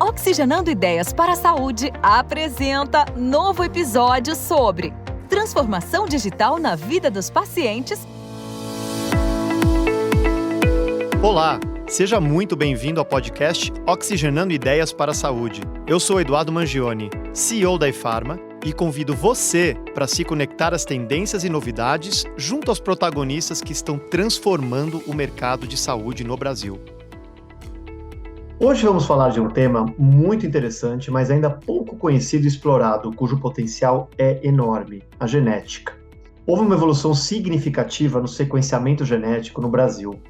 Oxigenando Ideias para a Saúde apresenta novo episódio sobre transformação digital na vida dos pacientes. Olá, seja muito bem-vindo ao podcast Oxigenando Ideias para a Saúde. Eu sou Eduardo Mangione, CEO da ePharma, e convido você para se conectar às tendências e novidades junto aos protagonistas que estão transformando o mercado de saúde no Brasil. Hoje vamos falar de um tema muito interessante, mas ainda pouco conhecido e explorado, cujo potencial é enorme: a genética. Houve uma evolução significativa no sequenciamento genético no Brasil,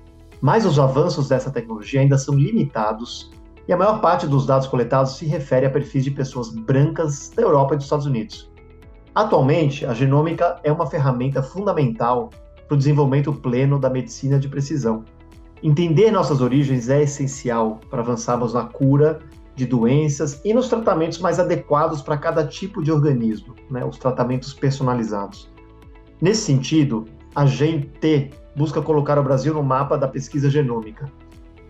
mas os avanços dessa tecnologia ainda são limitados e a maior parte dos dados coletados se refere a perfis de pessoas brancas da Europa e dos Estados Unidos. Atualmente, a genômica é uma ferramenta fundamental para o desenvolvimento pleno da medicina de precisão. Entender nossas origens é essencial para avançarmos na cura de doenças e nos tratamentos mais adequados para cada tipo de organismo, os tratamentos personalizados. Nesse sentido, a GenT busca colocar o Brasil no mapa da pesquisa genômica.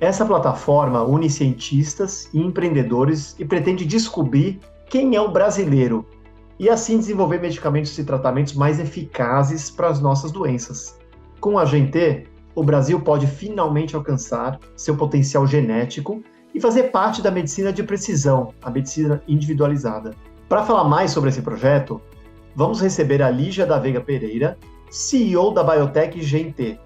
Essa plataforma une cientistas e empreendedores e pretende descobrir quem é o brasileiro e assim desenvolver medicamentos e tratamentos mais eficazes para as nossas doenças. Com a GenT, o Brasil pode finalmente alcançar seu potencial genético e fazer parte da medicina de precisão, a medicina individualizada. Para falar mais sobre esse projeto, vamos receber a Lígia da Veiga Pereira, CEO da Biotech GenT.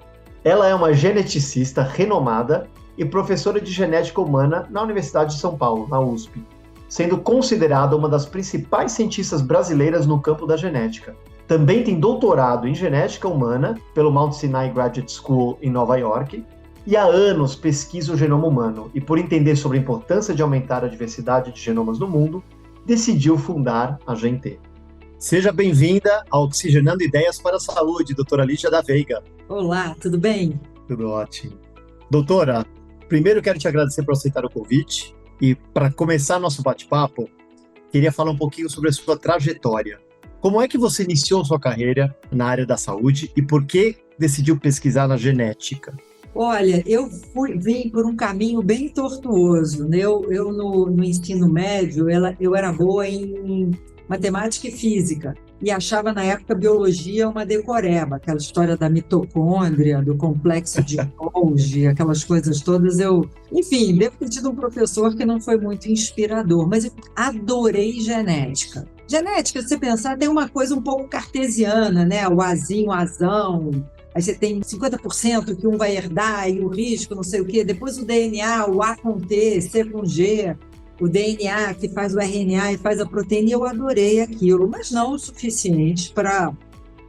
Ela é uma geneticista renomada e professora de genética humana na Universidade de São Paulo, na USP, sendo considerada uma das principais cientistas brasileiras no campo da genética. Também tem doutorado em genética humana pelo Mount Sinai Graduate School em Nova York e há anos pesquisa o genoma humano e, por entender sobre a importância de aumentar a diversidade de genomas no mundo, decidiu fundar a GenT. Seja bem-vinda ao Oxigenando Ideias para a Saúde, doutora Lígia da Veiga. Olá, tudo bem? Tudo ótimo. Doutora, primeiro quero te agradecer por aceitar o convite e, para começar nosso bate-papo, queria falar um pouquinho sobre a sua trajetória. Como é que você iniciou sua carreira na área da saúde e por que decidiu pesquisar na genética? Olha, eu vim por um caminho bem tortuoso, né? Eu no ensino médio, eu era boa em matemática e física e achava na época biologia uma decoreba, aquela história da mitocôndria, do complexo de Golgi, aquelas coisas todas. Enfim, devo ter tido um professor que não foi muito inspirador, mas eu adorei genética. Genética, se você pensar, tem uma coisa um pouco cartesiana, né? O Azinho, o Azão, aí você tem 50% que um vai herdar e o risco, não sei o quê. Depois o DNA, o A com T, C com G, o DNA que faz o RNA e faz a proteína, e eu adorei aquilo, mas não o suficiente para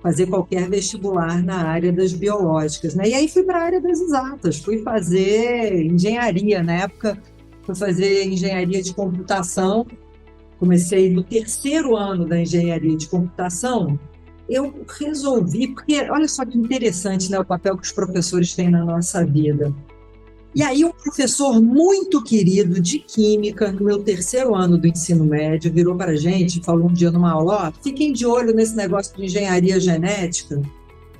fazer qualquer vestibular na área das biológicas, né? E aí fui para a área das exatas, fui fazer engenharia, na época fui fazer engenharia de computação. Comecei no terceiro ano da engenharia de computação, eu resolvi, porque olha só que interessante, né, o papel que os professores têm na nossa vida. E aí um professor muito querido de química, no meu terceiro ano do ensino médio, virou para a gente e falou um dia numa aula: fiquem de olho nesse negócio de engenharia genética,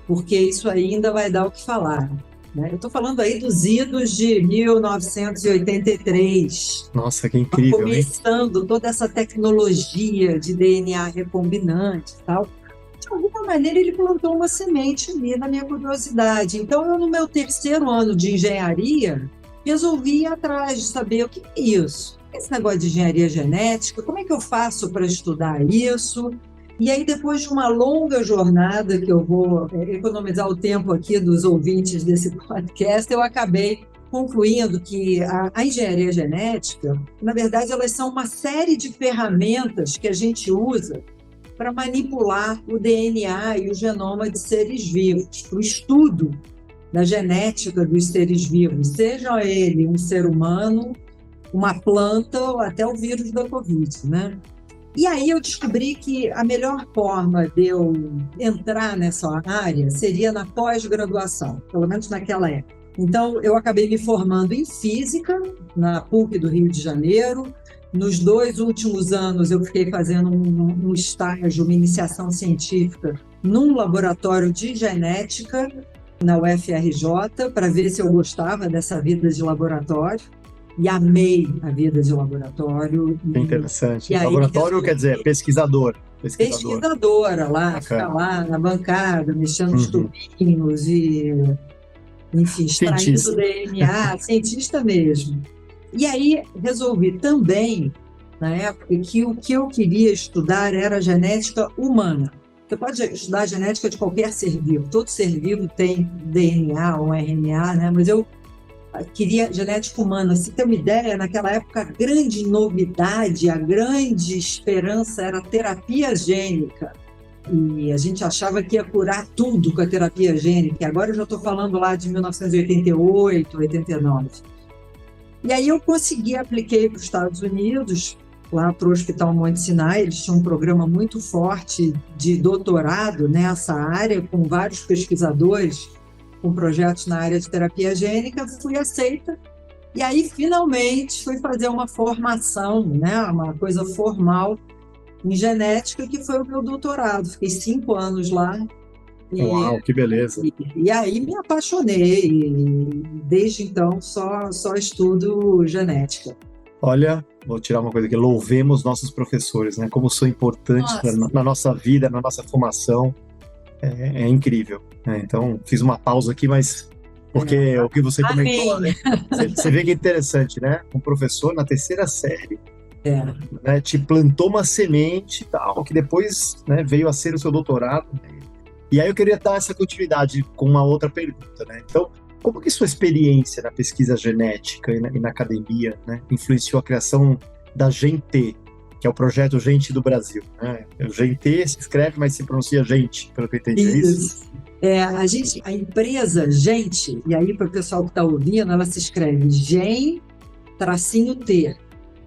porque isso ainda vai dar o que falar. Eu estou falando aí dos idos de 1983. Nossa, que incrível, começando toda essa tecnologia de DNA recombinante e tal. De alguma maneira, ele plantou uma semente ali na minha curiosidade. Então, eu, no meu terceiro ano de engenharia, resolvi ir atrás de saber o que é isso. Esse negócio de engenharia genética, como é que eu faço para estudar isso? E aí, depois de uma longa jornada, que eu vou economizar o tempo aqui dos ouvintes desse podcast, eu acabei concluindo que a engenharia genética, na verdade, elas são uma série de ferramentas que a gente usa para manipular o DNA e o genoma de seres vivos, para o estudo da genética dos seres vivos, seja ele um ser humano, uma planta ou até o vírus da Covid, né? E aí eu descobri que a melhor forma de eu entrar nessa área seria na pós-graduação, pelo menos naquela época. Então, eu acabei me formando em física, na PUC do Rio de Janeiro. Nos 2 últimos anos, eu fiquei fazendo um estágio, uma iniciação científica, num laboratório de genética na UFRJ, para ver se eu gostava dessa vida de laboratório. e amei a vida de laboratório. Que interessante. E aí, Laboratório quer dizer pesquisador. Pesquisadora lá, ficar lá na bancada, mexendo nos tubinhos e, enfim, extraindo DNA, cientista mesmo. E aí resolvi também, na época, que o que eu queria estudar era genética humana. Você pode estudar genética de qualquer ser vivo, todo ser vivo tem DNA ou RNA, né? Mas eu queria genética humana. Se tem uma ideia, naquela época a grande novidade, a grande esperança era a terapia gênica. E a gente achava que ia curar tudo com a terapia gênica. E agora eu já estou falando lá de 1988, 89. E aí eu apliquei para os Estados Unidos, lá para o Hospital Monte Sinai. Eles tinham um programa muito forte de doutorado nessa área, com vários pesquisadores, com projetos na área de terapia gênica. Fui aceita, e aí finalmente fui fazer uma formação, né, uma coisa formal em genética, que foi o meu doutorado. Fiquei 5 anos lá. Uau, que beleza! E aí me apaixonei, e desde então só estudo genética. Olha, vou tirar uma coisa aqui, louvemos nossos professores, né? Como são importantes na nossa vida, na nossa formação. É incrível, né? Então, fiz uma pausa aqui, mas porque o que você comentou, né? Você vê que é interessante, né? Um professor na 3ª série, né, te plantou uma semente, tal, que depois, né, veio a ser o seu doutorado. E aí eu queria dar essa continuidade com uma outra pergunta, né? Então, como que sua experiência na pesquisa genética e na academia, né, influenciou a criação da GENT, que é o projeto Gente do Brasil, né? O GENT se escreve, mas se pronuncia gente, pelo que eu entendi. Isso. A empresa Gente, e aí para o pessoal que está ouvindo, ela se escreve GEM-T,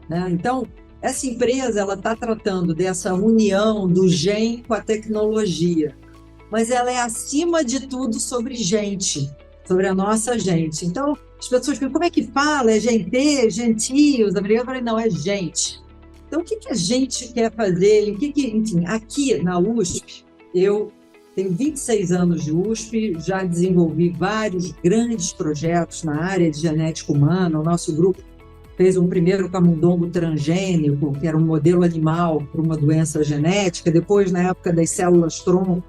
né? Então, essa empresa ela está tratando dessa união do GEM com a tecnologia, mas ela é acima de tudo sobre gente, sobre a nossa gente. Então, as pessoas perguntam, como é que fala? É GENT, gentios? Eu falei, não, é gente. Então, o que a gente quer fazer? Enfim, aqui na USP, eu tenho 26 anos de USP, já desenvolvi vários grandes projetos na área de genética humana. O nosso grupo fez um primeiro camundongo transgênico, que era um modelo animal para uma doença genética. Depois, na época das células-tronco,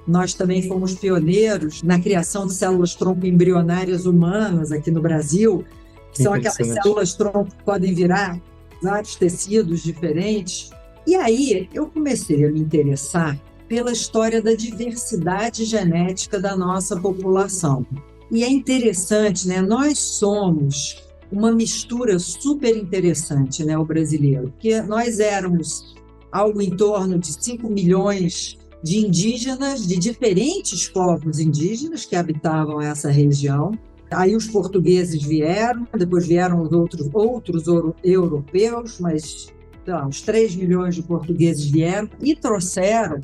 nós também fomos pioneiros na criação de células-tronco embrionárias humanas aqui no Brasil, que são aquelas células-tronco que podem virar vários tecidos diferentes. E aí eu comecei a me interessar pela história da diversidade genética da nossa população. E é interessante, né? Nós somos uma mistura super interessante, né, o brasileiro, porque nós éramos algo em torno de 5 milhões de indígenas, de diferentes povos indígenas que habitavam essa região. Aí os portugueses vieram, depois vieram os outros europeus, mas uns 3 milhões de portugueses vieram e trouxeram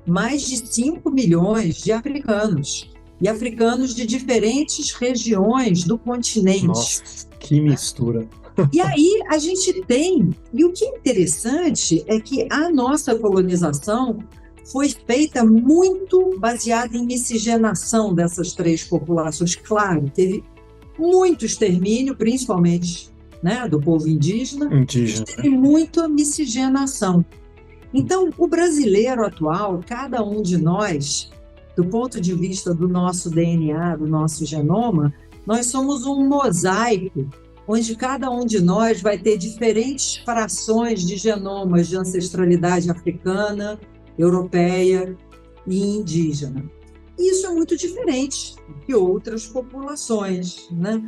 mais de 5 milhões de africanos. E africanos de diferentes regiões do continente. Nossa, que mistura! E aí a gente tem... E o que é interessante é que a nossa colonização foi feita muito baseada em miscigenação dessas 3 populações. Claro, teve muito extermínio, principalmente, né, do povo indígena. Teve muita miscigenação. Então, o brasileiro atual, cada um de nós, do ponto de vista do nosso DNA, do nosso genoma, nós somos um mosaico, onde cada um de nós vai ter diferentes frações de genomas de ancestralidade africana, europeia e indígena. E isso é muito diferente de outras populações, né?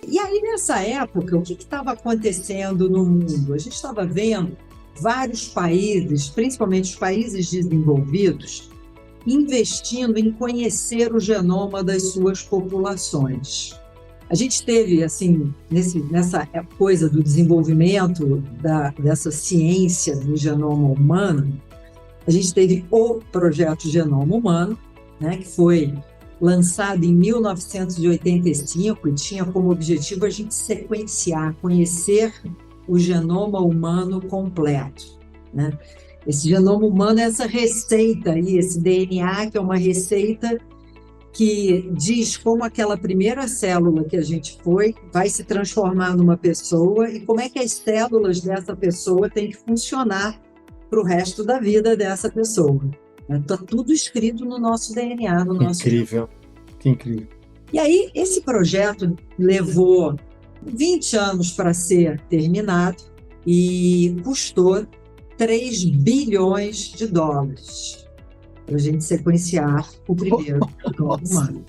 E aí, nessa época, o que estava acontecendo no mundo? A gente estava vendo vários países, principalmente os países desenvolvidos, investindo em conhecer o genoma das suas populações. A gente teve, assim, nessa coisa do desenvolvimento dessa ciência do genoma humano, a gente teve o Projeto Genoma Humano, né, que foi lançado em 1985 e tinha como objetivo a gente sequenciar, conhecer o genoma humano completo, né? Esse genoma humano é essa receita aí, esse DNA, que é uma receita que diz como aquela primeira célula que a gente foi vai se transformar numa pessoa e como é que as células dessa pessoa têm que funcionar para o resto da vida dessa pessoa. Está tudo escrito no nosso DNA, no nosso... Incrível, que incrível. E aí, esse projeto levou 20 anos para ser terminado e custou 3 bilhões de dólares para a gente sequenciar o primeiro genoma humano.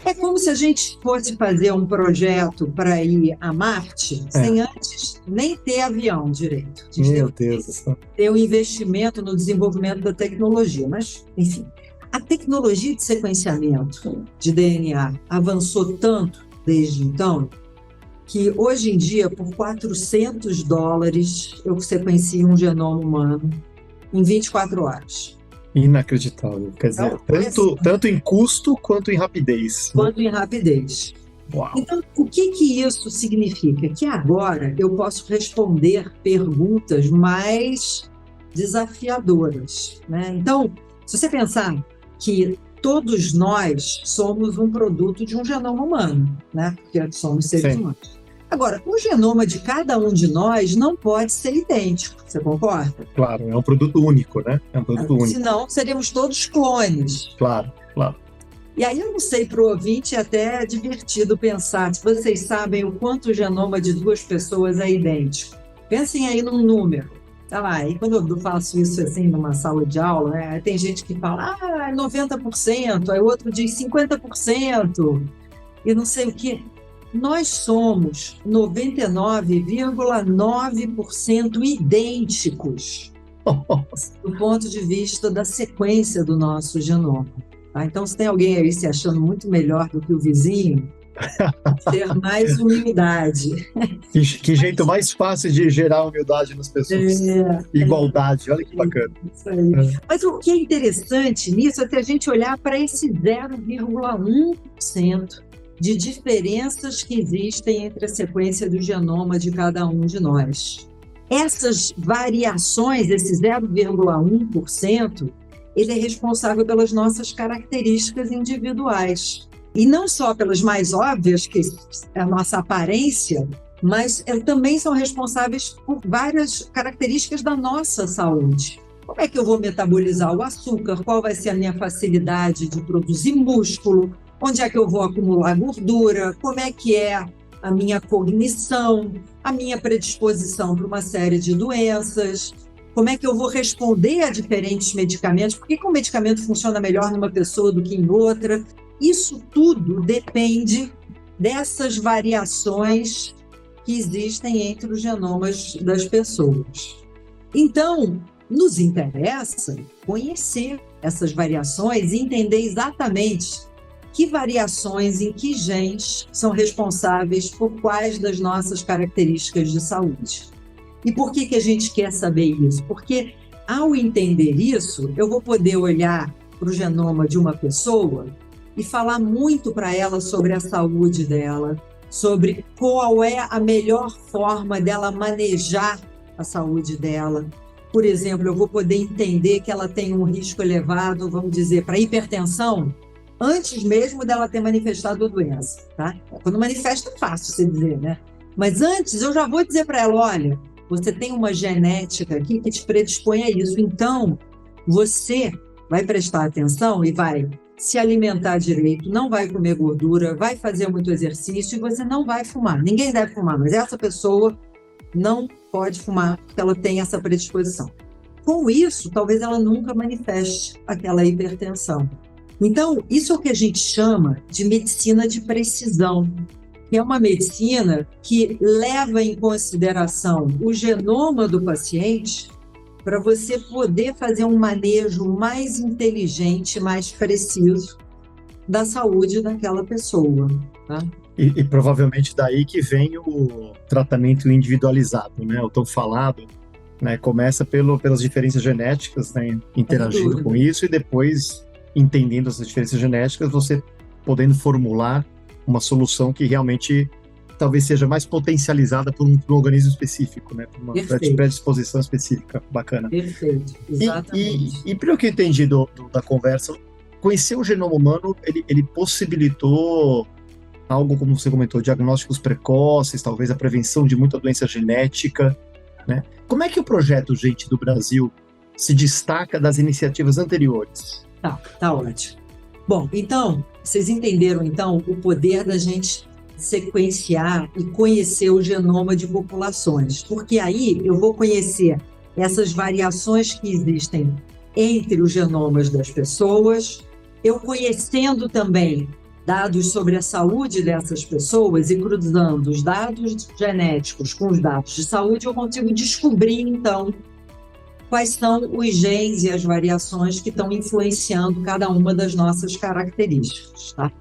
É como se a gente fosse fazer um projeto para ir a Marte sem antes nem ter avião direito. Meu Deus do céu. Ter um investimento no desenvolvimento da tecnologia. Mas, enfim, a tecnologia de sequenciamento de DNA avançou tanto desde então que hoje em dia, por $400, eu sequencio um genoma humano em 24 horas. Inacreditável. Quer dizer, tanto em custo quanto em rapidez. Quanto em rapidez. Uau. Então, o que isso significa? Que agora eu posso responder perguntas mais desafiadoras, né? Então, se você pensar que todos nós somos um produto de um genoma humano, né? Porque somos seres humanos. Agora, o genoma de cada um de nós não pode ser idêntico, você concorda? Claro, é um produto único, né? É um produto único. Senão, seríamos todos clones. Claro, claro. E aí, eu não sei, para o ouvinte é até divertido pensar, se vocês sabem o quanto o genoma de 2 pessoas é idêntico. Pensem aí num número. Tá lá, e quando eu faço isso assim numa sala de aula, né, tem gente que fala, 90%, aí o outro diz 50%, e não sei o quê. Nós somos 99,9% idênticos do ponto de vista da sequência do nosso genoma. Tá? Então, se tem alguém aí se achando muito melhor do que o vizinho, ter mais humildade. Que jeito mais fácil de gerar humildade nas pessoas. Igualdade, olha que bacana. Isso aí. Mas o que é interessante nisso é que a gente olhar para esse 0,1% de diferenças que existem entre a sequência do genoma de cada um de nós. Essas variações, esse 0,1%, ele é responsável pelas nossas características individuais. E não só pelas mais óbvias, que é a nossa aparência, mas também são responsáveis por várias características da nossa saúde. Como é que eu vou metabolizar o açúcar? Qual vai ser a minha facilidade de produzir músculo? Onde é que eu vou acumular gordura? Como é que é a minha cognição? A minha predisposição para uma série de doenças? Como é que eu vou responder a diferentes medicamentos? Por que um medicamento funciona melhor numa pessoa do que em outra? Isso tudo depende dessas variações que existem entre os genomas das pessoas. Então, nos interessa conhecer essas variações e entender exatamente que variações em que genes são responsáveis por quais das nossas características de saúde. E por que a gente quer saber isso? Porque, ao entender isso, eu vou poder olhar para o genoma de uma pessoa e falar muito para ela sobre a saúde dela, sobre qual é a melhor forma dela manejar a saúde dela. Por exemplo, eu vou poder entender que ela tem um risco elevado, vamos dizer, para hipertensão, antes mesmo dela ter manifestado a doença, tá? Quando manifesta é fácil você dizer, né? Mas antes eu já vou dizer para ela, olha, você tem uma genética aqui que te predispõe a isso, então você vai prestar atenção e vai se alimentar direito, não vai comer gordura, vai fazer muito exercício e você não vai fumar. Ninguém deve fumar, mas essa pessoa não pode fumar porque ela tem essa predisposição. Com isso, talvez ela nunca manifeste aquela hipertensão. Então, isso é o que a gente chama de medicina de precisão, que é uma medicina que leva em consideração o genoma do paciente para você poder fazer um manejo mais inteligente, mais preciso da saúde daquela pessoa. Tá? E provavelmente daí que vem o tratamento individualizado, né? O tão falado, né? Começa pelas diferenças genéticas, né? Interagindo com isso e depois, entendendo essas diferenças genéticas, você podendo formular uma solução que realmente talvez seja mais potencializada por um organismo específico, né? Por uma predisposição específica. Bacana. Perfeito, exatamente. E pelo que eu entendi da conversa, conhecer o genoma humano, ele possibilitou algo, como você comentou, diagnósticos precoces, talvez a prevenção de muita doença genética, né? Como é que o projeto Gente do Brasil se destaca das iniciativas anteriores? Tá ótimo. Bom, então, vocês entenderam, então, o poder da gente sequenciar e conhecer o genoma de populações, porque aí eu vou conhecer essas variações que existem entre os genomas das pessoas, eu conhecendo também dados sobre a saúde dessas pessoas e cruzando os dados genéticos com os dados de saúde, eu consigo descobrir, então, quais são os genes e as variações que estão influenciando cada uma das nossas características, tá?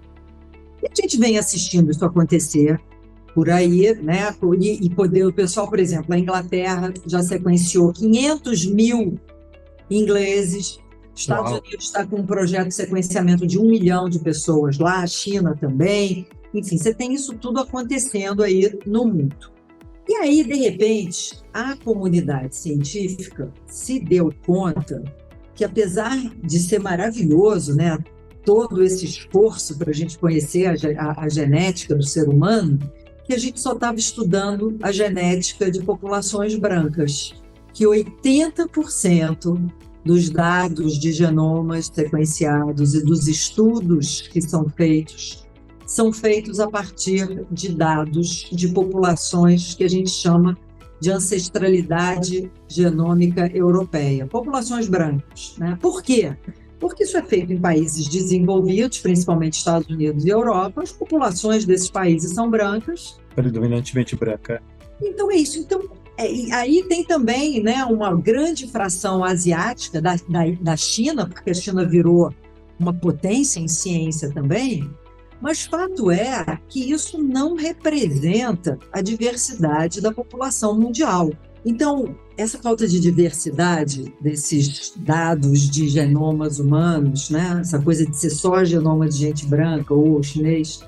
E a gente vem assistindo isso acontecer por aí, né? O pessoal, por exemplo, a Inglaterra já sequenciou 500 mil ingleses, Estados Unidos está com um projeto de sequenciamento de 1 milhão de pessoas lá, a China também. Enfim, você tem isso tudo acontecendo aí no mundo. E aí, de repente, a comunidade científica se deu conta que, apesar de ser maravilhoso, né, todo esse esforço para a gente conhecer a genética do ser humano, que a gente só estava estudando a genética de populações brancas, que 80% dos dados de genomas sequenciados e dos estudos que são feitos a partir de dados de populações que a gente chama de ancestralidade genômica europeia, populações brancas, né? Por quê? Porque isso é feito em países desenvolvidos, principalmente Estados Unidos e Europa, as populações desses países são brancas. Predominantemente branca. Então é isso. Então, aí tem também, né, uma grande fração asiática da China, porque a China virou uma potência em ciência também, mas fato é que isso não representa a diversidade da população mundial. Então, essa falta de diversidade desses dados de genomas humanos, né, essa coisa de ser só genoma de gente branca ou chinês,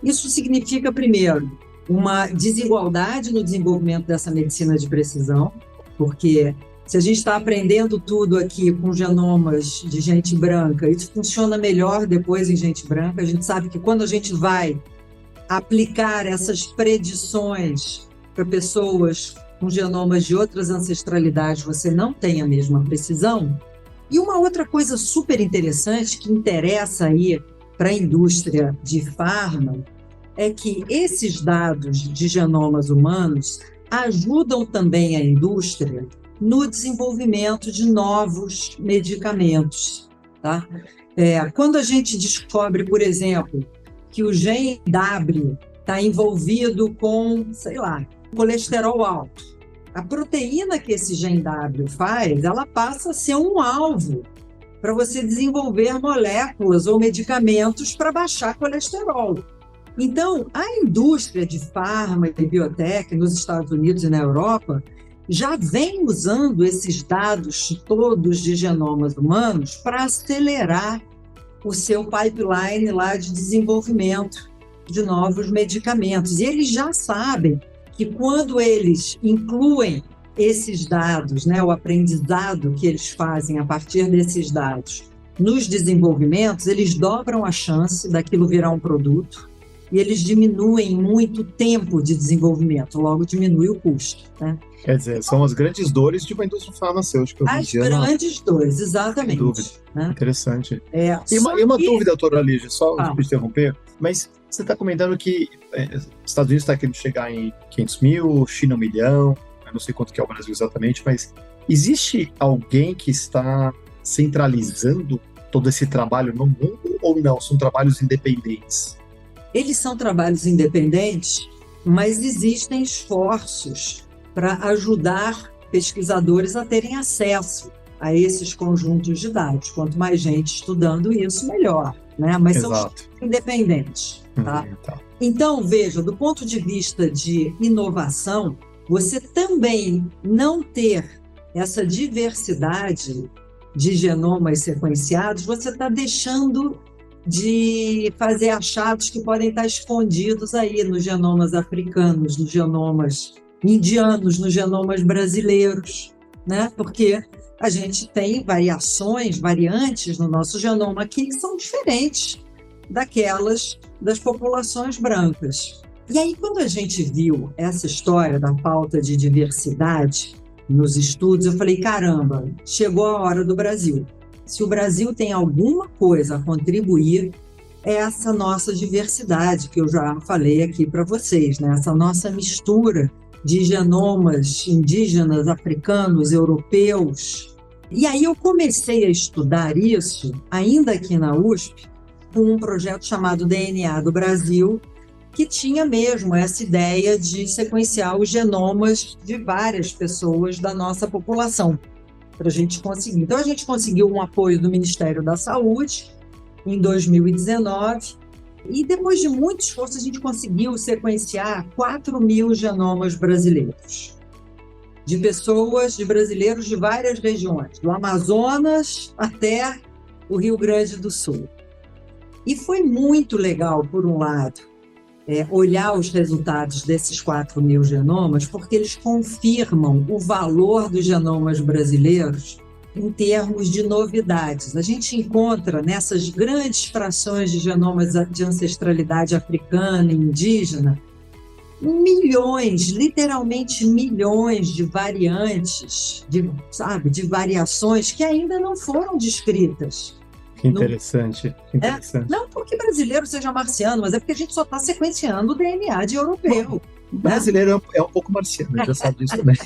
isso significa, primeiro, uma desigualdade no desenvolvimento dessa medicina de precisão, porque se a gente está aprendendo tudo aqui com genomas de gente branca, isso funciona melhor depois em gente branca. A gente sabe que quando a gente vai aplicar essas predições para pessoas com genomas de outras ancestralidades, você não tem a mesma precisão. E uma outra coisa super interessante que interessa aí para a indústria de farma é que esses dados de genomas humanos ajudam também a indústria no desenvolvimento de novos medicamentos, tá? Quando a gente descobre, por exemplo, que o gene W está envolvido com, sei lá, colesterol alto, a proteína que esse gene W faz, ela passa a ser um alvo para você desenvolver moléculas ou medicamentos para baixar colesterol. Então, a indústria de farma e biotech nos Estados Unidos e na Europa já vem usando esses dados todos de genomas humanos para acelerar o seu pipeline lá de desenvolvimento de novos medicamentos. E eles já sabem que quando eles incluem esses dados, né, o aprendizado que eles fazem a partir desses dados nos desenvolvimentos, eles dobram a chance daquilo virar um produto e eles diminuem muito o tempo de desenvolvimento, logo diminui o custo, né? Quer dizer, são as grandes dores de uma indústria farmacêutica. As grandes dores, exatamente. Sem dúvida. Né? Interessante. E uma dúvida, doutora Lígia, só para interromper, mas você está comentando que Estados Unidos está querendo chegar em 500 mil, China 1 milhão, eu não sei quanto que é o Brasil exatamente, mas existe alguém que está centralizando todo esse trabalho no mundo ou não? São trabalhos independentes? Eles são trabalhos independentes, mas existem esforços para ajudar pesquisadores a terem acesso a esses conjuntos de dados. Quanto mais gente estudando isso, melhor, né? Mas Exato. São independentes. Tá? Tá. Então, veja, do ponto de vista de inovação, você também não ter essa diversidade de genomas sequenciados, você está deixando de fazer achados que podem estar escondidos aí nos genomas africanos, nos genomas indianos, nos genomas brasileiros. né? Porque a gente tem variantes no nosso genoma aqui que são diferentes daquelas das populações brancas. E aí, quando a gente viu essa história da falta de diversidade nos estudos, eu falei, caramba, chegou a hora do Brasil. Se o Brasil tem alguma coisa a contribuir, é essa nossa diversidade, que eu já falei aqui para vocês, né? Essa nossa mistura de genomas indígenas, africanos, europeus. E aí eu comecei a estudar isso, ainda aqui na USP, com um projeto chamado DNA do Brasil, que tinha mesmo essa ideia de sequenciar os genomas de várias pessoas da nossa população, para a gente conseguir. Então, a gente conseguiu um apoio do Ministério da Saúde em 2019, e depois de muito esforço, a gente conseguiu sequenciar 4.000 genomas brasileiros, de pessoas, de brasileiros de várias regiões, do Amazonas até o Rio Grande do Sul. E foi muito legal, por um lado, olhar os resultados desses 4.000 genomas, porque eles confirmam o valor dos genomas brasileiros em termos de novidades. A gente encontra nessas grandes frações de genomas de ancestralidade africana e indígena milhões, literalmente milhões de variantes, de variações que ainda não foram descritas. Que interessante, que interessante. Não porque brasileiro seja marciano, mas é porque a gente só está sequenciando o DNA de europeu. O brasileiro é um pouco marciano, já sabe disso também.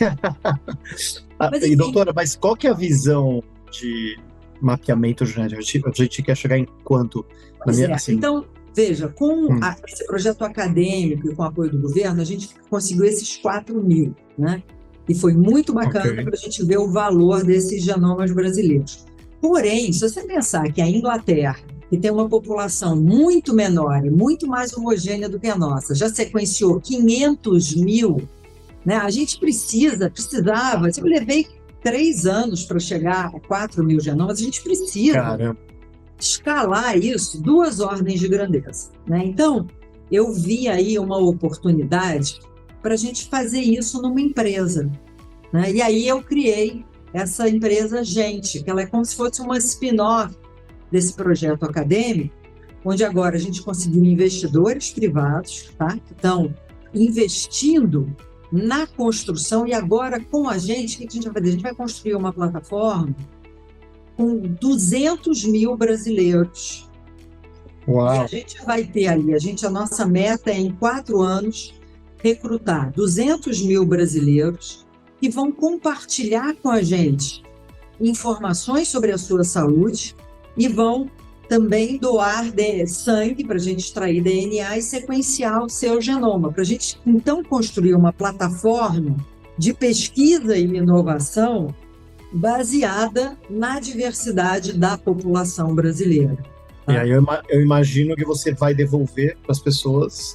E doutora, mas qual que é a visão de mapeamento genético? A gente quer chegar em quanto? Assim... Então, veja, com esse projeto acadêmico e com o apoio do governo, a gente conseguiu esses 4.000, né? E foi muito bacana para a gente ver o valor desses genomas brasileiros. Porém, se você pensar que a Inglaterra, que tem uma população muito menor e muito mais homogênea do que a nossa, já sequenciou 500.000, né? A gente precisava, eu levei 3 anos para chegar a 4.000 genomas, a gente precisa escalar isso 2 ordens de grandeza, né? Então, eu vi aí uma oportunidade para a gente fazer isso numa empresa, né? E aí eu criei essa empresa Gente, que ela é como se fosse uma spin-off desse projeto acadêmico, onde agora a gente conseguiu investidores privados, tá? Que estão investindo na construção, e agora com a gente, o que a gente vai fazer? A gente vai construir uma plataforma com 200.000 brasileiros. Uau. E a gente vai ter ali, a nossa meta é em 4 anos recrutar 200.000 brasileiros que vão compartilhar com a gente informações sobre a sua saúde e vão também doar sangue para a gente extrair DNA e sequenciar o seu genoma, para a gente então construir uma plataforma de pesquisa e inovação baseada na diversidade da população brasileira. Tá? E aí eu imagino que você vai devolver para as pessoas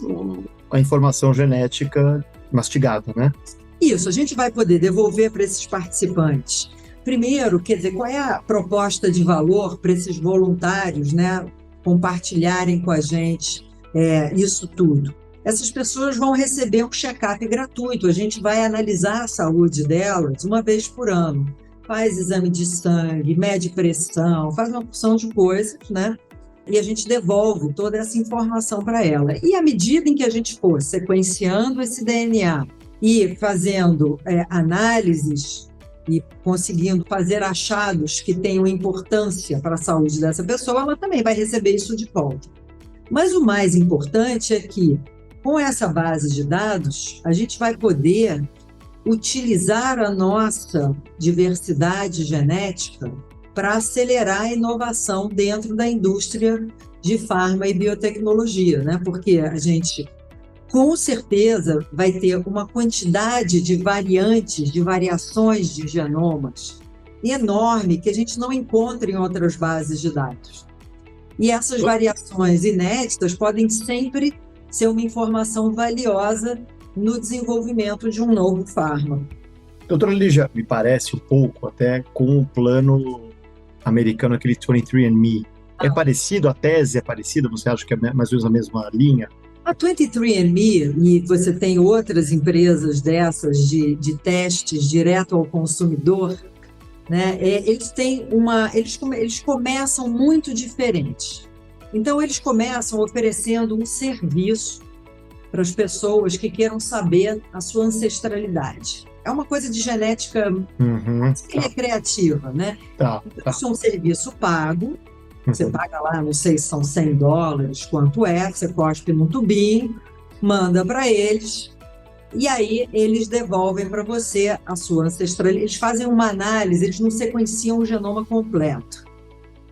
a informação genética mastigada, né? Isso, a gente vai poder devolver para esses participantes. Primeiro, quer dizer, qual é a proposta de valor para esses voluntários, né, compartilharem com a gente isso tudo? Essas pessoas vão receber um check-up gratuito, a gente vai analisar a saúde delas uma vez por ano. Faz exame de sangue, mede pressão, faz uma porção de coisas, né? E a gente devolve toda essa informação para ela. E à medida em que a gente for sequenciando esse DNA e fazendo análises e conseguindo fazer achados que tenham importância para a saúde dessa pessoa, ela também vai receber isso de volta. Mas o mais importante é que, com essa base de dados, a gente vai poder utilizar a nossa diversidade genética para acelerar a inovação dentro da indústria de farma e biotecnologia, né? Porque a gente, com certeza, vai ter uma quantidade de variantes, de variações de genomas enorme que a gente não encontra em outras bases de dados. E essas variações inéditas podem sempre ser uma informação valiosa no desenvolvimento de um novo fármaco. Doutora Lígia, me parece um pouco até com o plano americano, aquele 23andMe. É parecido? A tese é parecida? Você acha que é mais ou menos a mesma linha? A 23andMe, e você tem outras empresas dessas de testes direto ao consumidor, né? Eles começam muito diferente. Então, eles começam oferecendo um serviço para as pessoas que queiram saber a sua ancestralidade. É uma coisa de genética recreativa, né? Então, isso é um serviço pago. Você paga lá, não sei se são $100, quanto é, você cospe num tubinho, manda para eles, e aí eles devolvem para você a sua ancestralidade. Eles fazem uma análise, eles não sequenciam o genoma completo.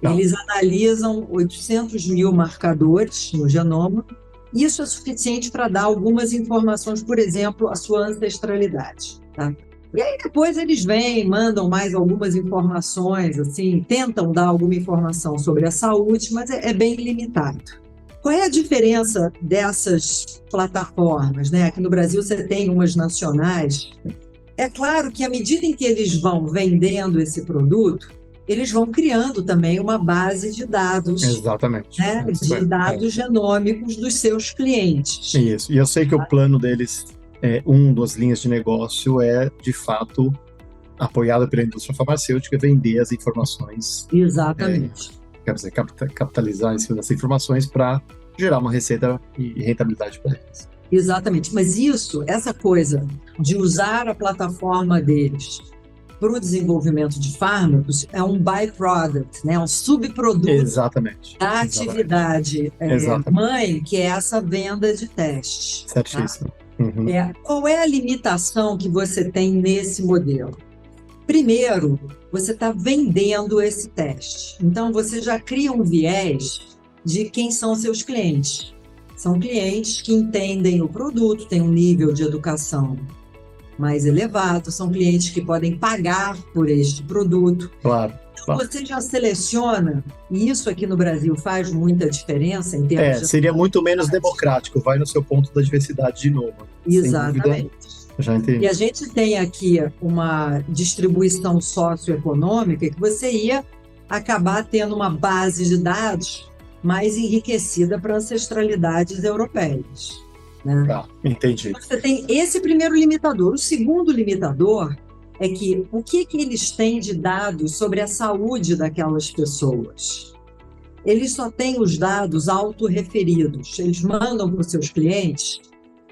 Eles analisam 800 mil marcadores no genoma. Isso é suficiente para dar algumas informações, por exemplo, a sua ancestralidade. Tá? E aí depois eles vêm, mandam mais algumas informações, assim, tentam dar alguma informação sobre a saúde, mas é bem limitado. Qual é a diferença dessas plataformas, né? Aqui no Brasil você tem umas nacionais. É claro que à medida em que eles vão vendendo esse produto, eles vão criando também uma base de dados. Exatamente. Né? De dados genômicos dos seus clientes. Isso, e eu sei que o plano deles, das linhas de negócio é, de fato, apoiado pela indústria farmacêutica, vender as informações. Exatamente. Quer dizer, capitalizar em cima dessas informações para gerar uma receita e rentabilidade para eles. Exatamente, mas essa coisa de usar a plataforma deles para o desenvolvimento de fármacos é um byproduct, né? Um subproduto da atividade mãe, que é essa venda de testes. Certíssimo. Tá? Qual é a limitação que você tem nesse modelo? Primeiro, você está vendendo esse teste. Então, você já cria um viés de quem são seus clientes. São clientes que entendem o produto, têm um nível de educação mais elevado, são clientes que podem pagar por este produto. Claro. Então, você já seleciona, e isso aqui no Brasil faz muita diferença em termos de... Seria muito menos democrático, vai no seu ponto da diversidade de novo. Exatamente. Já entendi. E a gente tem aqui uma distribuição socioeconômica que você ia acabar tendo uma base de dados mais enriquecida para ancestralidades europeias. Né? Entendi. Então, você tem esse primeiro limitador. O segundo limitador é que o que eles têm de dados sobre a saúde daquelas pessoas? Eles só têm os dados autorreferidos. Eles mandam para os seus clientes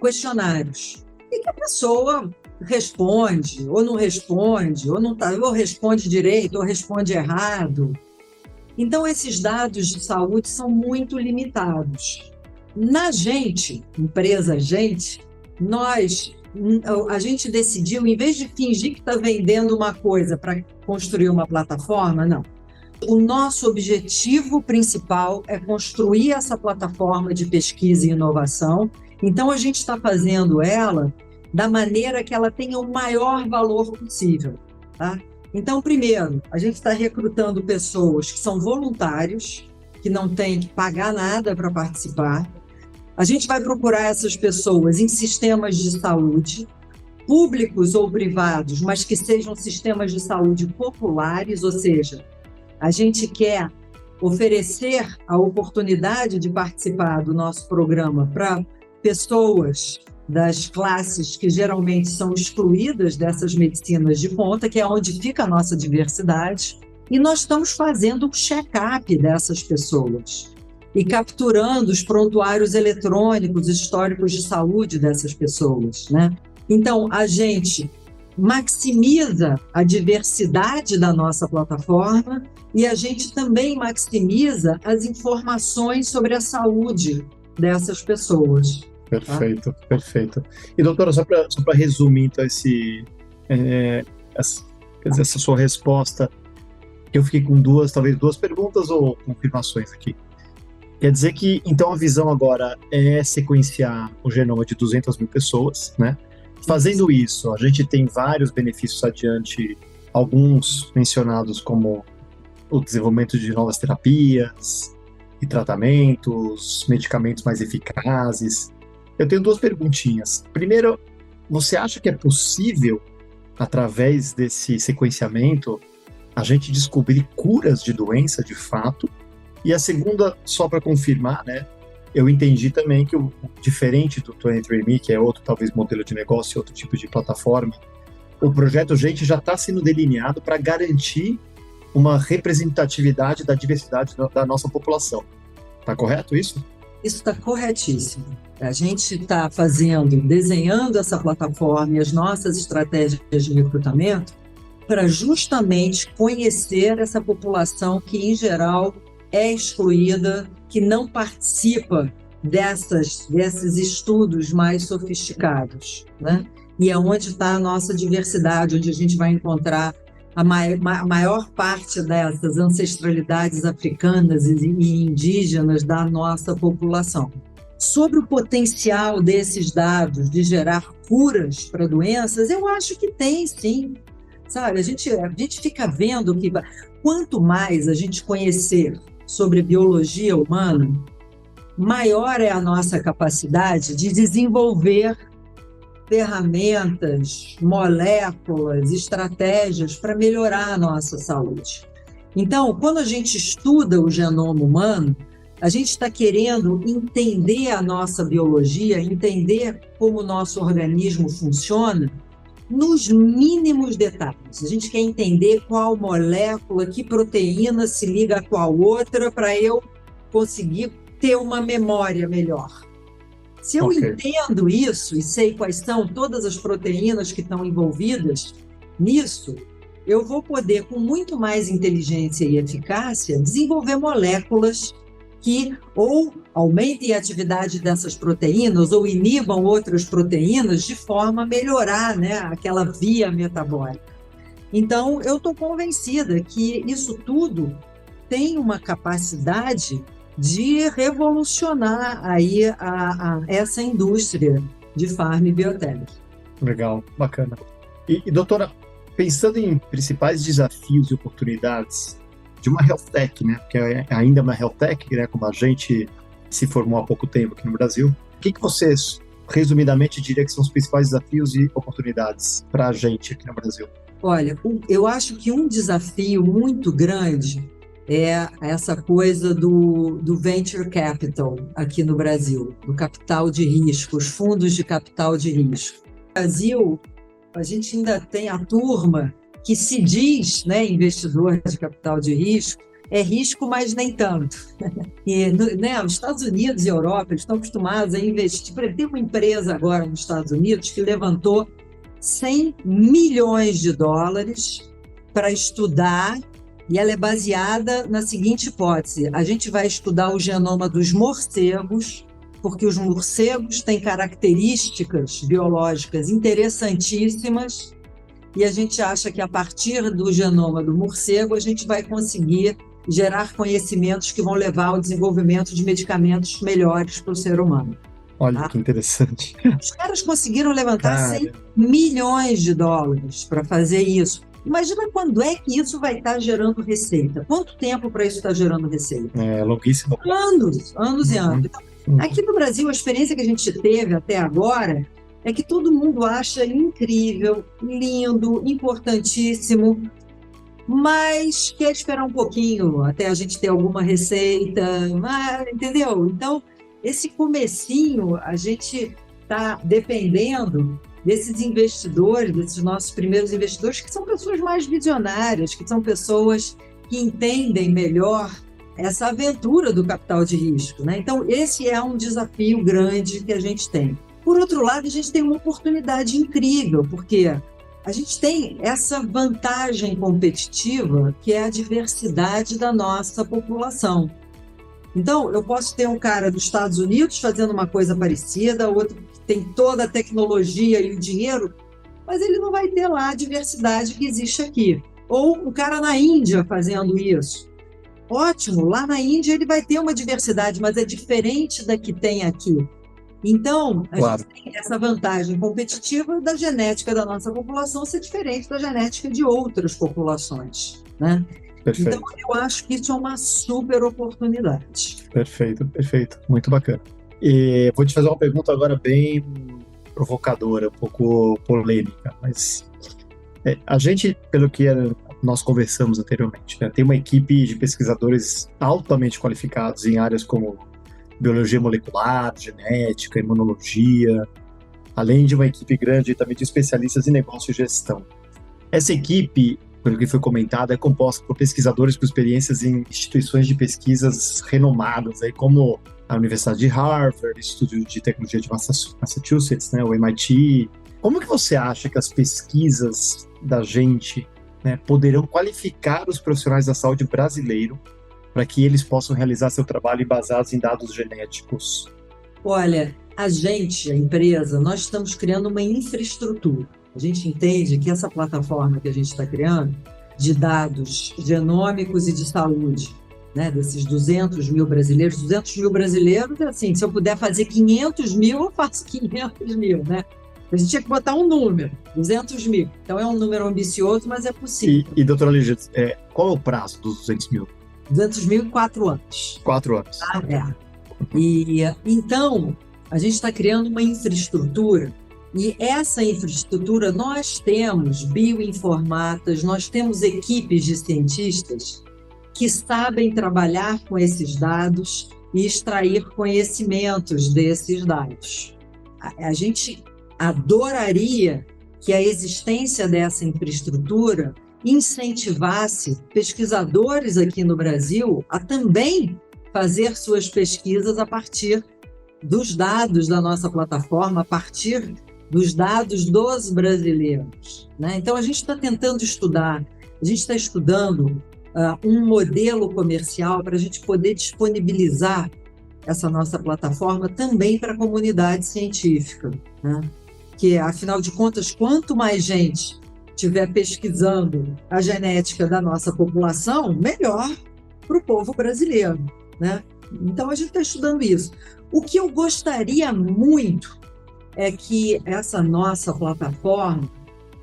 questionários. E que a pessoa responde, ou não responde, ou responde direito, ou responde errado. Então, esses dados de saúde são muito limitados. Na empresa gente, a gente decidiu, em vez de fingir que está vendendo uma coisa para construir uma plataforma, não. O nosso objetivo principal é construir essa plataforma de pesquisa e inovação. Então, a gente está fazendo ela da maneira que ela tenha o maior valor possível. Tá? Então, primeiro, a gente está recrutando pessoas que são voluntários, que não têm que pagar nada para participar. A gente vai procurar essas pessoas em sistemas de saúde, públicos ou privados, mas que sejam sistemas de saúde populares, ou seja, a gente quer oferecer a oportunidade de participar do nosso programa para pessoas das classes que geralmente são excluídas dessas medicinas de ponta, que é onde fica a nossa diversidade, e nós estamos fazendo um check-up dessas pessoas e capturando os prontuários eletrônicos históricos de saúde dessas pessoas, né? Então, a gente maximiza a diversidade da nossa plataforma e a gente também maximiza as informações sobre a saúde dessas pessoas. Perfeito, perfeito. E, doutora, só para resumir, então, essa sua resposta, eu fiquei com talvez duas perguntas ou confirmações aqui. Quer dizer que, então, a visão agora é sequenciar o genoma de 200 mil pessoas, né? Fazendo isso, a gente tem vários benefícios adiante, alguns mencionados como o desenvolvimento de novas terapias e tratamentos, medicamentos mais eficazes. Eu tenho duas perguntinhas. Primeiro, você acha que é possível, através desse sequenciamento, a gente descobrir curas de doença de fato? E a segunda, só para confirmar, né? eu entendi também que diferente do 23andMe, que é outro talvez modelo de negócio, outro tipo de plataforma, o projeto Gente já está sendo delineado para garantir uma representatividade da diversidade da nossa população. Está correto isso? Isso está corretíssimo. A gente está desenhando essa plataforma e as nossas estratégias de recrutamento para justamente conhecer essa população que, em geral, é excluída, que não participa desses estudos mais sofisticados, né? E é onde está a nossa diversidade, onde a gente vai encontrar a maior parte dessas ancestralidades africanas e indígenas da nossa população. Sobre o potencial desses dados de gerar curas para doenças, eu acho que tem, sim. Sabe, a gente fica vendo que quanto mais a gente conhecer sobre biologia humana, maior é a nossa capacidade de desenvolver ferramentas, moléculas, estratégias para melhorar a nossa saúde. Então, quando a gente estuda o genoma humano, a gente está querendo entender a nossa biologia, entender como o nosso organismo funciona nos mínimos detalhes. A gente quer entender qual molécula, que proteína se liga a qual outra para eu conseguir ter uma memória melhor. Se eu entendo isso e sei quais são todas as proteínas que estão envolvidas nisso, eu vou poder, com muito mais inteligência e eficácia, desenvolver moléculas que ou aumentem a atividade dessas proteínas ou inibam outras proteínas de forma a melhorar, né, aquela via metabólica. Então, eu estou convencida que isso tudo tem uma capacidade de revolucionar aí essa indústria de farma e biotech. Legal, bacana. E doutora, pensando em principais desafios e oportunidades de uma health tech, né? Porque é ainda uma health tech, né? Como a gente se formou há pouco tempo aqui no Brasil, o que você, resumidamente, diria que são os principais desafios e oportunidades para a gente aqui no Brasil? Olha, eu acho que um desafio muito grande é essa coisa do venture capital aqui no Brasil, do capital de risco, os fundos de capital de risco. No Brasil, a gente ainda tem a turma que se diz, né, investidor de capital de risco, é risco, mas nem tanto. E, né, os Estados Unidos e a Europa, eles estão acostumados a investir. Tem uma empresa agora nos Estados Unidos que levantou $100 milhões para estudar, e ela é baseada na seguinte hipótese: a gente vai estudar o genoma dos morcegos, porque os morcegos têm características biológicas interessantíssimas, e a gente acha que a partir do genoma do morcego a gente vai conseguir gerar conhecimentos que vão levar ao desenvolvimento de medicamentos melhores para o ser humano. Olha, que interessante. Os caras conseguiram levantar $100 milhões para fazer isso. Imagina quando é que isso vai estar gerando receita. Quanto tempo para isso estar gerando receita? É longuíssimo. Anos e anos. Então, aqui no Brasil, a experiência que a gente teve até agora é que todo mundo acha incrível, lindo, importantíssimo, mas quer esperar um pouquinho até a gente ter alguma receita, entendeu? Então, esse comecinho, a gente está dependendo desses investidores, desses nossos primeiros investidores, que são pessoas mais visionárias, que são pessoas que entendem melhor essa aventura do capital de risco, né? Então, esse é um desafio grande que a gente tem. Por outro lado, a gente tem uma oportunidade incrível, porque a gente tem essa vantagem competitiva, que é a diversidade da nossa população. Então, eu posso ter um cara dos Estados Unidos fazendo uma coisa parecida, outro que tem toda a tecnologia e o dinheiro, mas ele não vai ter lá a diversidade que existe aqui. Ou o cara na Índia fazendo isso. Ótimo, lá na Índia ele vai ter uma diversidade, mas é diferente da que tem aqui. Então, a gente tem essa vantagem competitiva da genética da nossa população ser diferente da genética de outras populações, né? Perfeito. Então, eu acho que isso é uma super oportunidade. Perfeito. Muito bacana. E vou te fazer uma pergunta agora bem provocadora, um pouco polêmica, mas a gente, pelo que nós conversamos anteriormente, né, tem uma equipe de pesquisadores altamente qualificados em áreas como biologia molecular, genética, imunologia, além de uma equipe grande também de especialistas em negócio e gestão. Essa equipe, pelo que foi comentado, é composta por pesquisadores com experiências em instituições de pesquisas renomadas, aí como a Universidade de Harvard, Instituto de Tecnologia de Massachusetts, né, o MIT. Como que você acha que as pesquisas da gente, né, poderão qualificar os profissionais da saúde brasileiro para que eles possam realizar seu trabalho baseados em dados genéticos? Olha, a empresa, nós estamos criando uma infraestrutura. A gente entende que essa plataforma que a gente está criando, de dados genômicos e de saúde, né, desses 200 mil brasileiros, assim, se eu puder fazer 500 mil, eu faço 500 mil, né? A gente tinha que botar um número, 200 mil. Então é um número ambicioso, mas é possível. E doutora Lígia, qual é o prazo dos 200 mil? 200 mil em 4 anos. 4 anos. Então, a gente está criando uma infraestrutura, e essa infraestrutura nós temos bioinformatas, nós temos equipes de cientistas que sabem trabalhar com esses dados e extrair conhecimentos desses dados. A gente adoraria que a existência dessa infraestrutura incentivasse pesquisadores aqui no Brasil a também fazer suas pesquisas a partir dos dados da nossa plataforma, a partir dos dados dos brasileiros, né? Então, a gente está tentando estudar, a gente está estudando um modelo comercial para a gente poder disponibilizar essa nossa plataforma também para a comunidade científica, né? Que, afinal de contas, quanto mais gente estiver pesquisando a genética da nossa população, melhor para o povo brasileiro, né? Então, a gente está estudando isso. O que eu gostaria muito é que essa nossa plataforma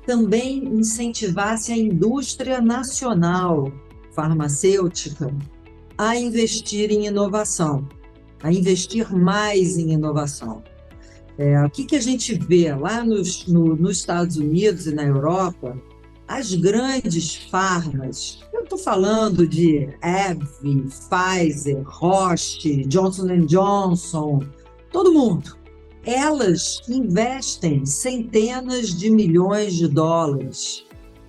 também incentivasse a indústria nacional farmacêutica a investir em inovação, a investir mais em inovação. O que a gente vê lá nos Estados Unidos e na Europa, as grandes farmas, eu estou falando de AbbVie, Pfizer, Roche, Johnson & Johnson, todo mundo, elas investem centenas de milhões de dólares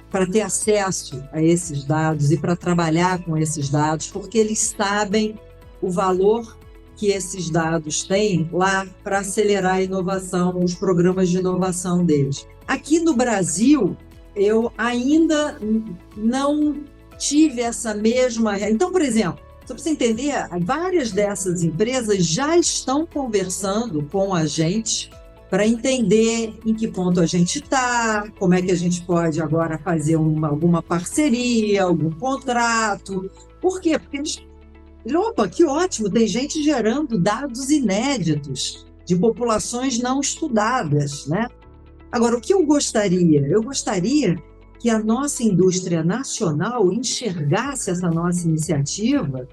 para ter acesso a esses dados e para trabalhar com esses dados, porque eles sabem o valor que esses dados têm lá para acelerar a inovação, os programas de inovação deles. Aqui no Brasil, eu ainda não tive essa mesma... Então, por exemplo, só para você entender, várias dessas empresas já estão conversando com a gente para entender em que ponto a gente está, como é que a gente pode agora fazer alguma parceria, algum contrato. Por quê? Porque eles... Opa, que ótimo, tem gente gerando dados inéditos de populações não estudadas, né? Agora, o que eu gostaria? Eu gostaria que a nossa indústria nacional enxergasse essa nossa iniciativa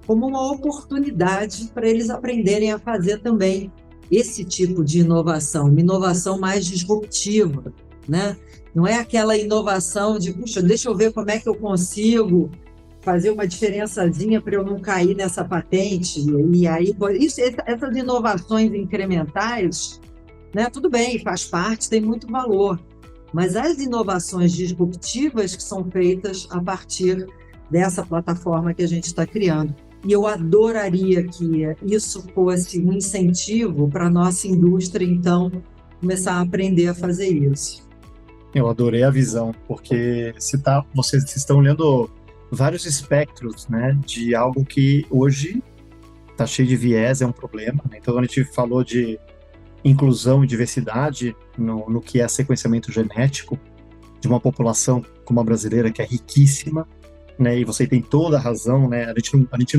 como uma oportunidade para eles aprenderem a fazer também esse tipo de inovação, uma inovação mais disruptiva, né? Não é aquela inovação de, puxa, deixa eu ver como é que eu consigo fazer uma diferençazinha para eu não cair nessa patente. E aí, essas inovações incrementais, né, tudo bem, faz parte, tem muito valor. Mas as inovações disruptivas que são feitas a partir dessa plataforma que a gente está criando. E eu adoraria que isso fosse um incentivo para a nossa indústria, então, começar a aprender a fazer isso. Eu adorei a visão, porque vocês estão olhando vários espectros, né, de algo que hoje está cheio de viés, é um problema, né? Então, a gente falou de inclusão e diversidade no que é sequenciamento genético de uma população como a brasileira, que é riquíssima, né? E você tem toda a razão, né? A gente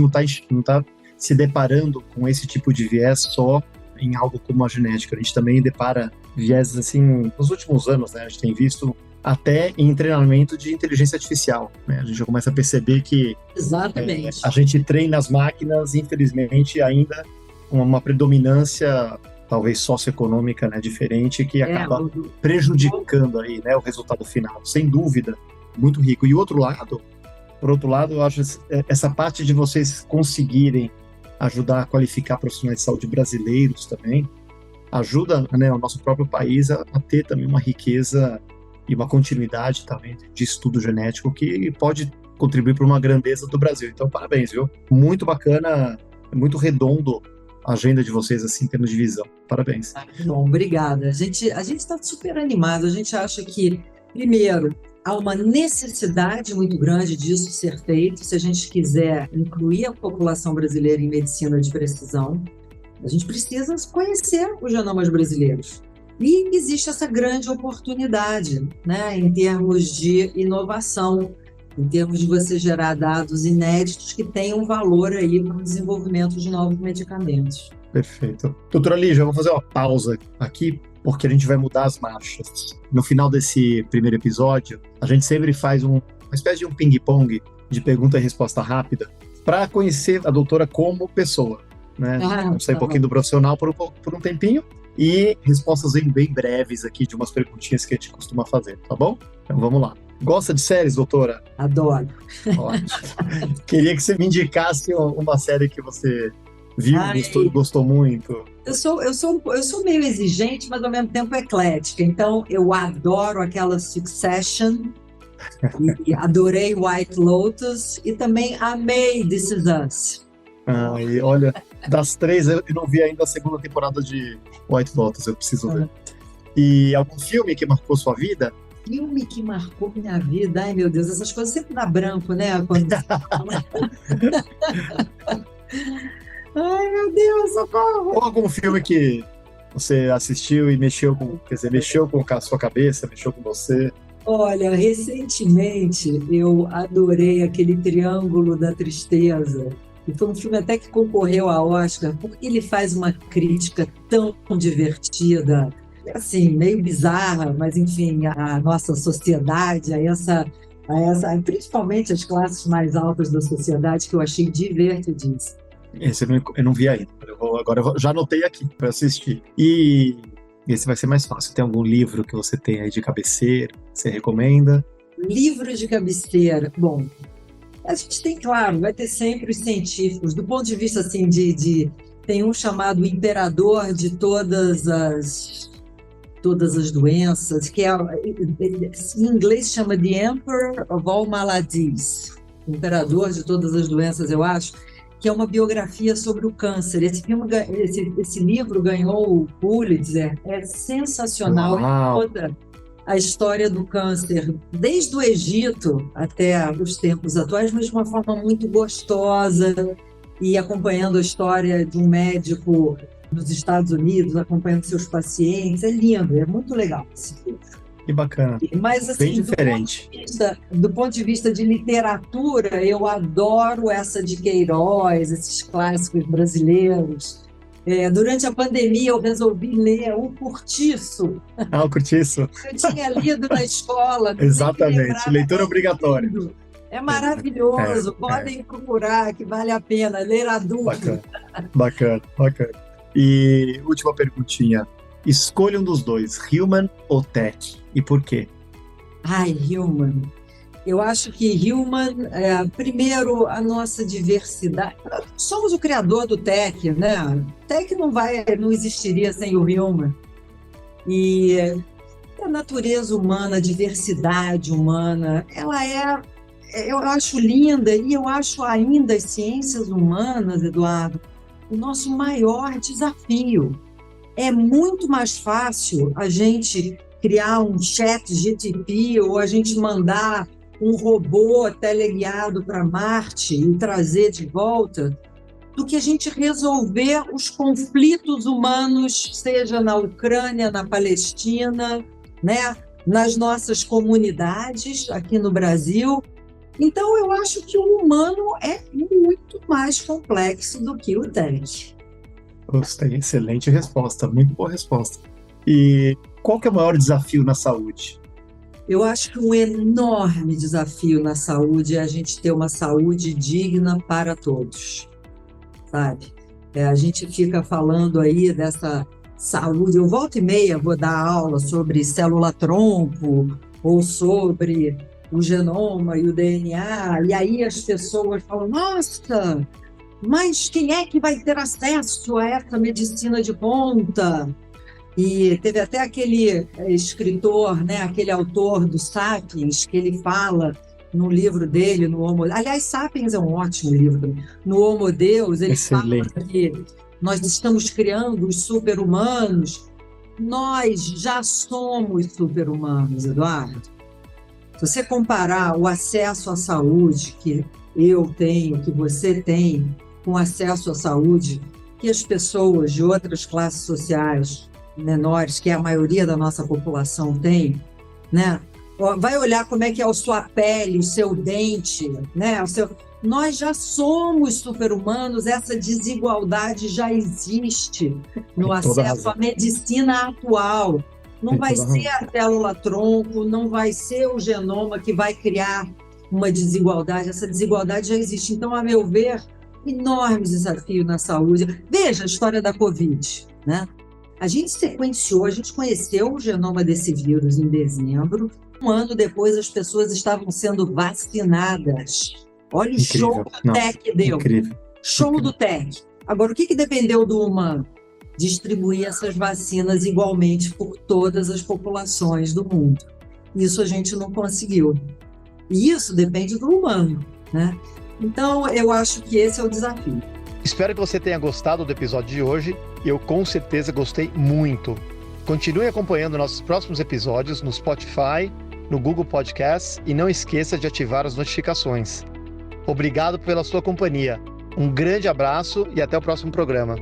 não tá se deparando com esse tipo de viés só em algo como a genética. A gente também depara viés, assim, nos últimos anos, né? A gente tem visto até em treinamento de inteligência artificial, né? A gente já começa a perceber que exatamente, a gente treina as máquinas, infelizmente, ainda uma predominância talvez socioeconômica, né, diferente, que acaba prejudicando aí, né, o resultado final, sem dúvida, muito rico. E por outro lado, eu acho essa parte de vocês conseguirem ajudar a qualificar profissionais de saúde brasileiros também, ajuda, né, o nosso próprio país a ter também uma riqueza e uma continuidade também de estudo genético que pode contribuir para uma grandeza do Brasil. Então, parabéns, viu? Muito bacana, muito redondo a agenda de vocês, assim, em termos de visão. Parabéns. Bom, obrigada. A gente está super animado. A gente acha que, primeiro, há uma necessidade muito grande disso ser feito, se a gente quiser incluir a população brasileira em medicina de precisão. A gente precisa conhecer os genomas brasileiros. E existe essa grande oportunidade, né, em termos de inovação, em termos de você gerar dados inéditos que tenham valor aí para o desenvolvimento de novos medicamentos. Perfeito. Doutora Lígia, eu vou fazer uma pausa aqui, porque a gente vai mudar as marchas. No final desse primeiro episódio, a gente sempre faz uma espécie de um ping-pong de pergunta e resposta rápida para conhecer a doutora como pessoa, né? Vamos sair um pouquinho do profissional por um tempinho e respostas bem breves aqui de umas perguntinhas que a gente costuma fazer, tá bom? Então vamos lá. Gosta de séries, doutora? Adoro. Ótimo. Queria que você me indicasse uma série que você viu, gostou muito. Eu sou meio exigente, mas ao mesmo tempo eclética. Então, eu adoro aquela Succession, e adorei White Lotus, e também amei This Is Us. E olha, das três, eu não vi ainda a segunda temporada de White Lotus, eu preciso ver. E algum filme que marcou sua vida? Filme que marcou minha vida? Ai, meu Deus, essas coisas sempre dá branco, né? Ai, meu Deus, socorro! Ou algum filme que você assistiu e mexeu com a sua cabeça, mexeu com você? Olha, recentemente eu adorei aquele Triângulo da Tristeza. E foi um filme até que concorreu ao Oscar, porque ele faz uma crítica tão divertida, assim, meio bizarra, mas enfim, a nossa sociedade, principalmente as classes mais altas da sociedade, que eu achei divertidíssimo. Esse eu não vi ainda. Já anotei aqui para assistir. E esse vai ser mais fácil. Tem algum livro que você tem aí de cabeceira? Você recomenda? Livro de cabeceira. Bom, a gente tem, claro, vai ter sempre os científicos. Do ponto de vista, assim, tem um chamado Imperador de todas as doenças, que em inglês chama The Emperor of All Maladies. Imperador de todas as doenças, eu acho, que é uma biografia sobre o câncer. Esse livro ganhou o Pulitzer, é sensacional. Toda a história do câncer, desde o Egito até os tempos atuais, mas de uma forma muito gostosa, e acompanhando a história de um médico nos Estados Unidos, acompanhando seus pacientes. É lindo, é muito legal esse livro. Que bacana. Mas, assim, bem diferente. Do ponto de vista de literatura, eu adoro essa de Queiroz, esses clássicos brasileiros. Durante a pandemia, eu resolvi ler O Cortiço. O Cortiço. Eu tinha lido na escola. Exatamente, leitura obrigatória. É maravilhoso, podem procurar, que vale a pena, ler adulto. Bacana. E última perguntinha. Escolha um dos dois, Human ou Tech, e por quê? Human. Eu acho que Human, primeiro, a nossa diversidade. Somos o criador do Tech, né? Tech não existiria sem o Human. E a natureza humana, a diversidade humana, eu acho linda, e eu acho ainda as ciências humanas, Eduardo, o nosso maior desafio. É muito mais fácil a gente criar um chat GTP ou a gente mandar um robô teleguiado para Marte e trazer de volta, do que a gente resolver os conflitos humanos, seja na Ucrânia, na Palestina, né, nas nossas comunidades aqui no Brasil. Então, eu acho que o humano é muito mais complexo do que o tech. Gostei, excelente resposta, muito boa resposta. E qual que é o maior desafio na saúde? Eu acho que um enorme desafio na saúde é a gente ter uma saúde digna para todos, sabe? A gente fica falando aí dessa saúde, eu volta e meia vou dar aula sobre célula-tronco ou sobre o genoma e o DNA, e aí as pessoas falam, nossa, Mas quem é que vai ter acesso a essa medicina de ponta? E teve até aquele escritor, né, aquele autor do Sapiens, que ele fala no livro dele, no Homo... Aliás, Sapiens é um ótimo livro. No Homo Deus, ele fala que nós estamos criando os super-humanos. Nós já somos super-humanos, Eduardo. Se você comparar o acesso à saúde que eu tenho, que você tem, com acesso à saúde que as pessoas de outras classes sociais menores, que a maioria da nossa população tem, né? Vai olhar como é que é a sua pele, o seu dente, né? Nós já somos super-humanos, essa desigualdade já existe no acesso à medicina atual. Não vai ser a célula-tronco, não vai ser o genoma que vai criar uma desigualdade. Essa desigualdade já existe. Então, a meu ver, enorme desafio na saúde. Veja a história da Covid, né? A gente sequenciou, a gente conheceu o genoma desse vírus em dezembro. Um ano depois, as pessoas estavam sendo vacinadas. Olha o show que o TEC deu. Incrível. Show do TEC. Agora, o que dependeu do humano? Distribuir essas vacinas igualmente por todas as populações do mundo. Isso a gente não conseguiu. E isso depende do humano, né? Então, eu acho que esse é o desafio. Espero que você tenha gostado do episódio de hoje. Eu com certeza gostei muito. Continue acompanhando nossos próximos episódios no Spotify, no Google Podcasts e não esqueça de ativar as notificações. Obrigado pela sua companhia. Um grande abraço e até o próximo programa.